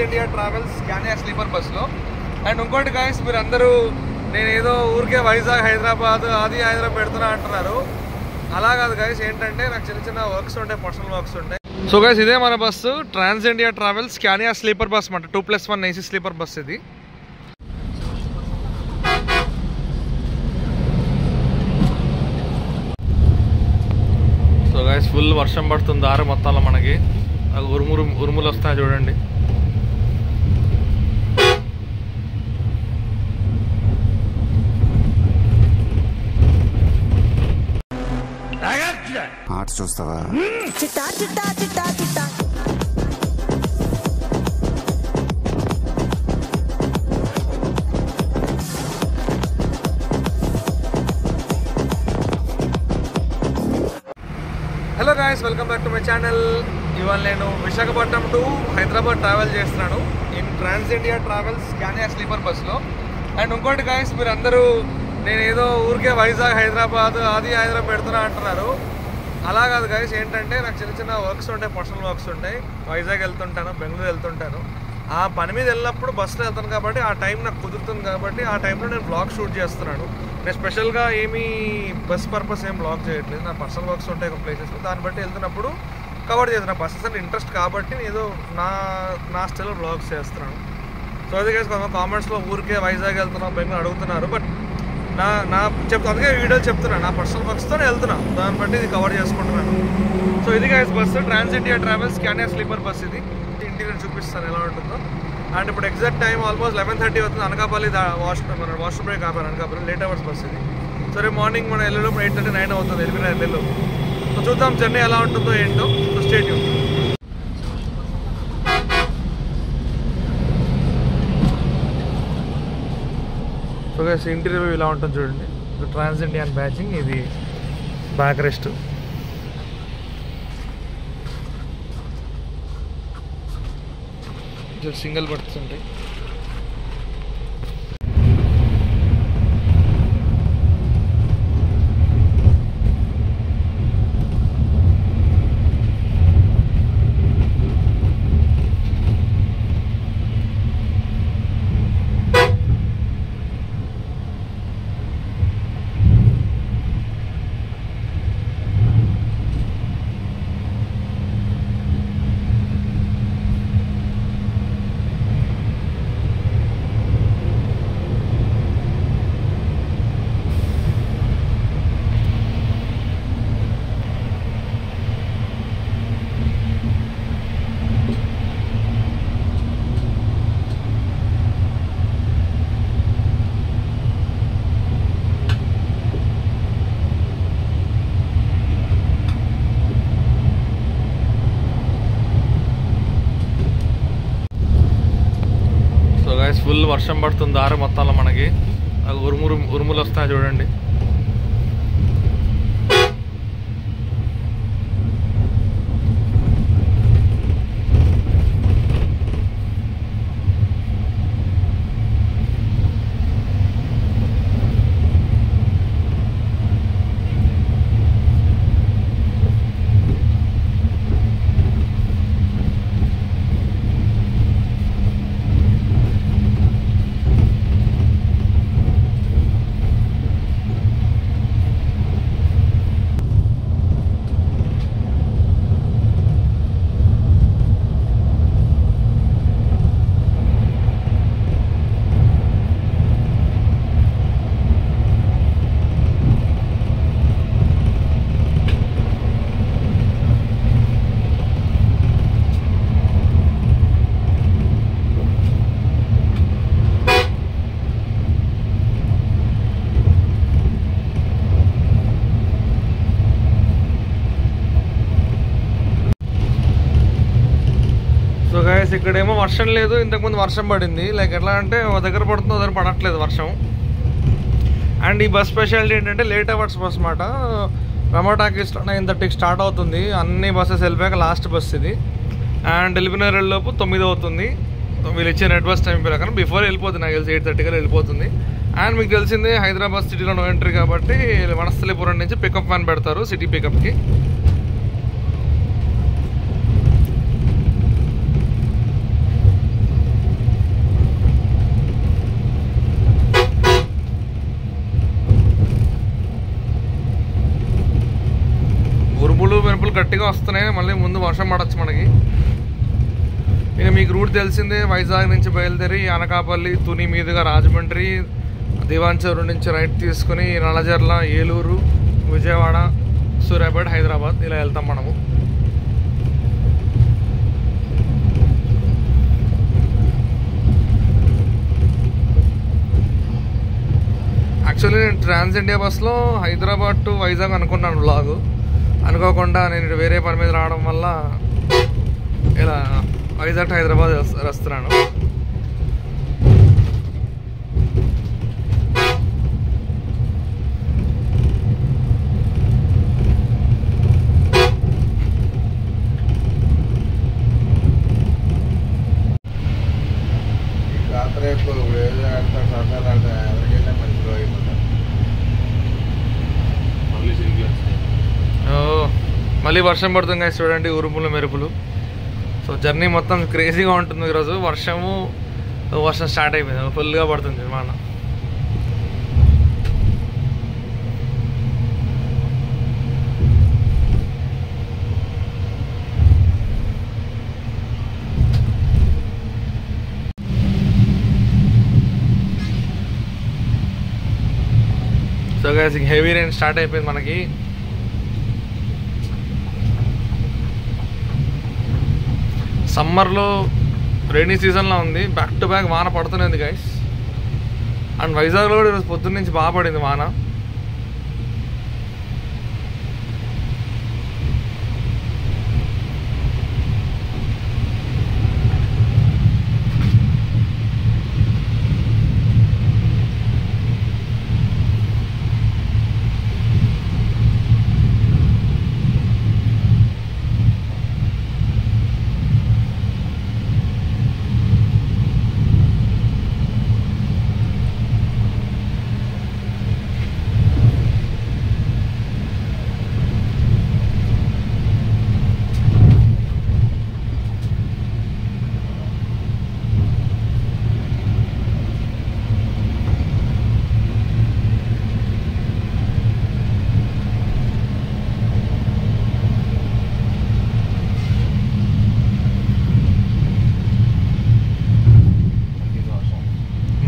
India Travels Scania sleeper బస్సులో. And ఇంకోటి guys, మీరు అందరూ నేను ఏదో ఊరికే వైజాగ్ హైదరాబాద్ హైదరాబాద్ పెడుతున్నా అంటున్నారు. అలా కాదు గైస్, ఏంటంటే నాకు చిన్న చిన్న వర్క్స్ ఉంటాయి, పర్సనల్ వర్క్స్ ఉంటాయి. సో గైస్, ఇదే మన bus Trans India Travels Scania sleeper bus అన్నమాట. 2+1 AC స్లీపర్ బస్ ఇది. సో గైస్, ఫుల్ వర్షం పడుతుంది దారి మొత్తంలో. మనకి ఉరుములు వస్తాయి చూడండి. ఆర్ట్స్ చూస్తావా? చిట్టా చిట్టా చిట్టా చిట్టా. Hello guys, welcome back to my channel. ఇవాళ నేను విశాఖపట్నం టు హైదరాబాద్ ట్రావెల్ చేస్తున్నాను in trans India Travels Scania sleeper బస్సులో. అండ్ ఇంకోటి గాయస్, మీరు అందరూ నేను ఏదో ఊరికే వైజాగ్ హైదరాబాద్ హైదరాబాద్ పెడుతున్నా అంటున్నారు. అలా కాదు గైస్, ఏంటంటే నాకు చిన్న చిన్న వర్క్స్ ఉంటాయి, పర్సనల్ వర్క్స్ ఉంటాయి. వైజాగ్ వెళ్తుంటాను, బెంగళూరు వెళ్తుంటాను. ఆ పని మీద వెళ్ళినప్పుడు బస్సులో వెళ్తాను కాబట్టి ఆ టైం నాకు కుదురుతుంది కాబట్టి ఆ టైంలో నేను బ్లాగ్ షూట్ చేస్తున్నాను. నేను స్పెషల్గా ఏమీ బస్ పర్పస్ ఏం బ్లాగ్ చేయట్లేదు. నా పర్సనల్ వర్క్స్ ఉంటాయి ఒక ప్లేసెస్, దాన్ని బట్టి వెళ్తున్నప్పుడు కవర్ చేస్తున్నాను. బస్సెస్ అంటే ఇంట్రెస్ట్ కాబట్టి నేను ఏదో నా స్టైల్లో బ్లాగ్స్ చేస్తున్నాను. సో అది గైస్, కొంత కామెంట్స్లో ఊరికే వైజాగ్ వెళ్తున్నాను, బెంగళూరు అడుగుతున్నారు. బట్ అందుకే వీడియోలు చెప్తున్నాను, నా పర్సనల్ వర్క్స్తో వెళ్తున్నాను, దాన్ని బట్టి ఇది కవర్ చేసుకుంటున్నాను. సో ఇది guys bus Trans India Travels Scania sleeper bus. ఇది ఇంటికి చూపిస్తాను ఎలా ఉంటుందో. అండ్ ఇప్పుడు ఎగ్జాక్ట్ టైం ఆల్మోస్ట్ 11:30 అవుతుంది. అనకాపల్లి వాష్రూమ్ బ్రేక్ ఆపారు అనకాపల్లి. లేట్ అవర్స్ బస్ ఇది. సో రేపు మార్నింగ్ మనం వెళ్ళేలోపు 8:39 అవుతుంది, వెళ్ళిపోయిన. సో చూద్దాం జర్నీ ఎలా ఉంటుందో ఏంటో. So stay tune. So guys, interior ఇలా ఉంటుంది చూడండి. ట్రాన్స్ ఇండియన్ బ్యాచింగ్, ఇది బ్యాక్ రెస్ట్. సింగిల్ బర్త్స్ ఉంటాయి. ఫుల్ వర్షం పడుతుంది దారి మొత్తంలో. మనకి ఉరుములు వస్తాయి చూడండి. సో గైస్, ఇక్కడేమో వర్షం లేదు, ఇంతకుముందు వర్షం పడింది. లైక్ ఎట్లా అంటే ఒక దగ్గర పడుతుందో దగ్గర పడట్లేదు వర్షం. అండ్ ఈ బస్ స్పెషాలిటీ ఏంటంటే లేట్ అవర్స్ బస్ అన్నమాట. రమోటాకి 9:30కి స్టార్ట్ అవుతుంది. అన్ని బస్సెస్ వెళ్ళిపోయాక లాస్ట్ బస్ ఇది. అండ్ ఎలిమినేర్ లోపు 9 అవుతుంది. వీళ్ళు ఇచ్చే నెట్ బస్ టైం ప్రకారం బిఫోర్ వెళ్ళిపోతుంది, నాకు తెలిసి 8:30 వెళ్ళిపోతుంది. అండ్ మీకు తెలిసిందే హైదరాబాద్ సిటీలో నో ఎంట్రీ కాబట్టి వనస్థలిపురం నుంచి పికప్ వ్యాన్ పెడతారు సిటీ పికప్కి. గట్టిగా వస్తున్నాయి, మళ్ళీ ముందు వర్షం పడవచ్చు మనకి. ఇక మీకు రూట్ తెలిసిందే, వైజాగ్ నుంచి బయలుదేరి అనకాపల్లి, తుని మీదుగా రాజమండ్రి, దివాంచూరు నుంచి రైట్ తీసుకుని నల్లజర్ల, ఏలూరు, విజయవాడ, సూర్యాపేట, హైదరాబాద్ ఇలా వెళ్తాం మనము. యాక్చువల్లీ నేను ట్రాన్స్ ఇండియా బస్లో హైదరాబాద్ టు వైజాగ్ అనుకున్నాను వ్లాగ్. అనుకోకుండా నేను వేరే పని మీద రావడం వల్ల ఇలా వైజాగ్ టు హైదరాబాద్ వస్తున్నాను. మళ్ళీ వర్షం పడుతుంది కదా, చూడండి ఉరుములు మెరుపులు. సో జర్నీ మొత్తం క్రేజీగా ఉంటుంది ఈరోజు. వర్షం స్టార్ట్ అయిపోయింది, ఫుల్గా పడుతుంది విమానం. So guys heavy rain start అయిపోయింది మనకి. సమ్మర్లో రైనీ సీజన్లో ఉంది, బ్యాక్ టు బ్యాక్ వాన పడుతున్నది గైస్. అండ్ వైజాగ్లో కూడా ఈరోజు పొద్దున్న నుంచి బాగా పడింది వాన.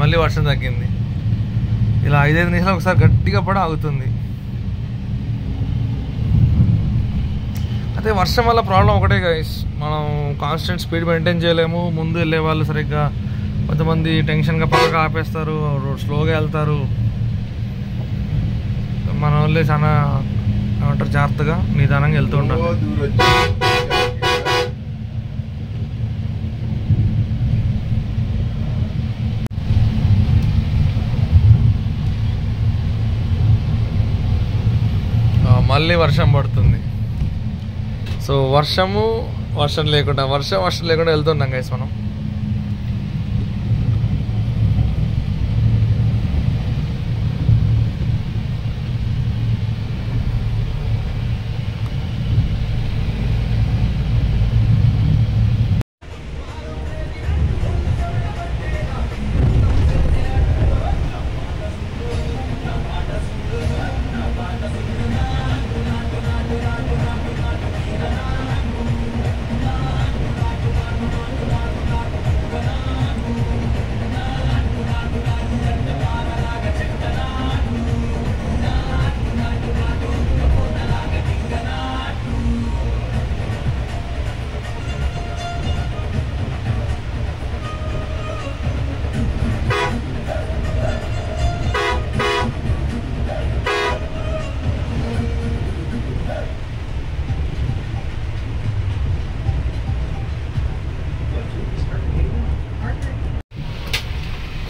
మళ్ళీ వర్షం తగ్గింది. ఇలా 5-5 నిమిషాలు ఒకసారి గట్టిగా పడి ఆగుతుంది. అదే వర్షం వల్ల ప్రాబ్లం ఒకటే గైస్, మనం కాన్స్టెంట్ స్పీడ్ మెయింటైన్ చేయలేము. ముందు వెళ్ళే వాళ్ళు సరిగ్గా కొంతమంది టెన్షన్గా పక్కగా ఆపేస్తారు, స్లోగా వెళ్తారు. మన వాళ్ళే చాలా ఏమంటారు జాగ్రత్తగా నిదానంగా వెళ్తూ ఉంటారు. మళ్ళీ వర్షం పడుతుంది. సో వర్షం లేకుండా వెళ్తున్నాం గైస్ మనం.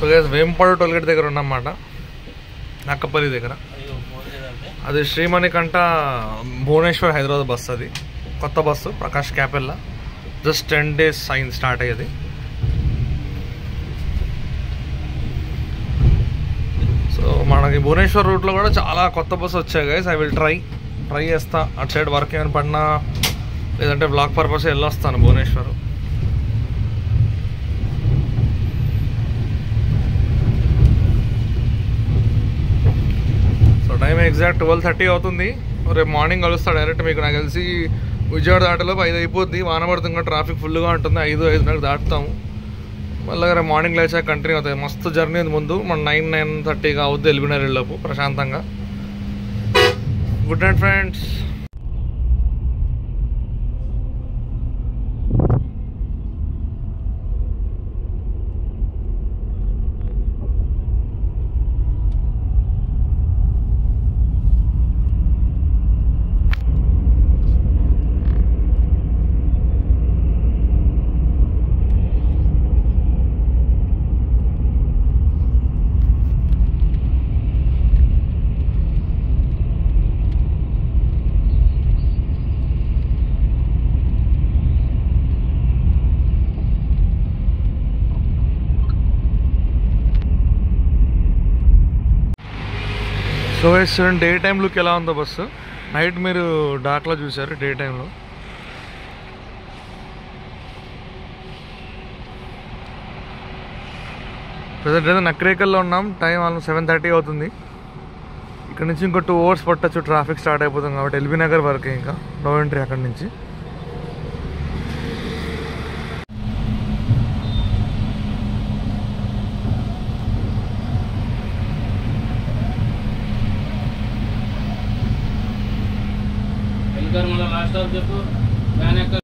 సో గైస్ వేంపాడు టోల్గేట్ దగ్గర ఉన్నమాట, నక్కపల్లి దగ్గర. అది శ్రీమణికంఠ భువనేశ్వర్ హైదరాబాద్ బస్సు. అది కొత్త బస్సు, ప్రకాష్ క్యాపెల్లా. జస్ట్ 10 days అయింది స్టార్ట్ అయ్యేది. సో మనకి భువనేశ్వర్ రూట్లో కూడా చాలా కొత్త బస్సు వచ్చాయి గైస్. ఐ విల్ ట్రై చేస్తా. అటు సైడ్ వర్క్ ఏమైనా పడినా లేదంటే బ్లాక్ పర్పస్ వెళ్ళొస్తాను భువనేశ్వర్. టైం ఎగ్జాక్ట్ 12:30 అవుతుంది. రేపు మార్నింగ్ కలుస్తాను డైరెక్ట్. మీకు నాకు తెలిసి విజయవాడ దాటలోపు 5 అయిపోద్ది. వాన పడుతుంది, ట్రాఫిక్ ఫుల్గా ఉంటుంది. 5:30 దాటుతాము. మళ్ళీ మార్నింగ్ లేచాక కంటిన్యూ అవుతాయి. మస్తు జర్నీ ఉంది ముందు. మన 9:30 అవుద్ది ఎల్బీనగర్ వెళ్ళపు ప్రశాంతంగా. Good night friends. సో చూడండి డే టైం లుక్ ఎలా ఉందో బస్సు. నైట్ మీరు డార్క్లో చూసారు, డే టైంలో ప్రజెంట్ ఏదో నక్రేకల్లో ఉన్నాం. టైం ఆల్మోస్ట్ 7:30 అవుతుంది. ఇక్కడ నుంచి ఇంకో 2 hours పట్టచ్చు. ట్రాఫిక్ స్టార్ట్ అయిపోతుంది కాబట్టి ఎల్బీ నగర్ వరకే, ఇంకా నో ఎంట్రీ అక్కడి నుంచి. లాస్ట్ ఆఫ్ చెప్పు వ్యాన్ ఎక్కడ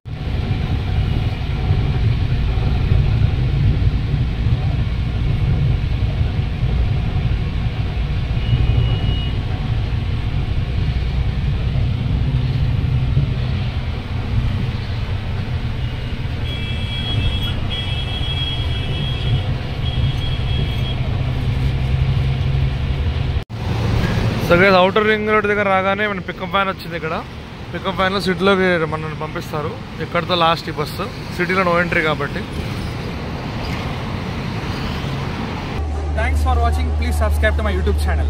so guys outer ring road దగ్గర రాగానే మన పికప్ వ్యాన్ వచ్చింది. ఇక్కడ పికప్ వ్యాన్లో సిటీలోకి మనల్ని పంపిస్తారు. ఎక్కడితో లాస్ట్ ఈ బస్సు. సిటీలో నో ఎంట్రీ కాబట్టి. Thanks for watching. Please subscribe to my YouTube channel.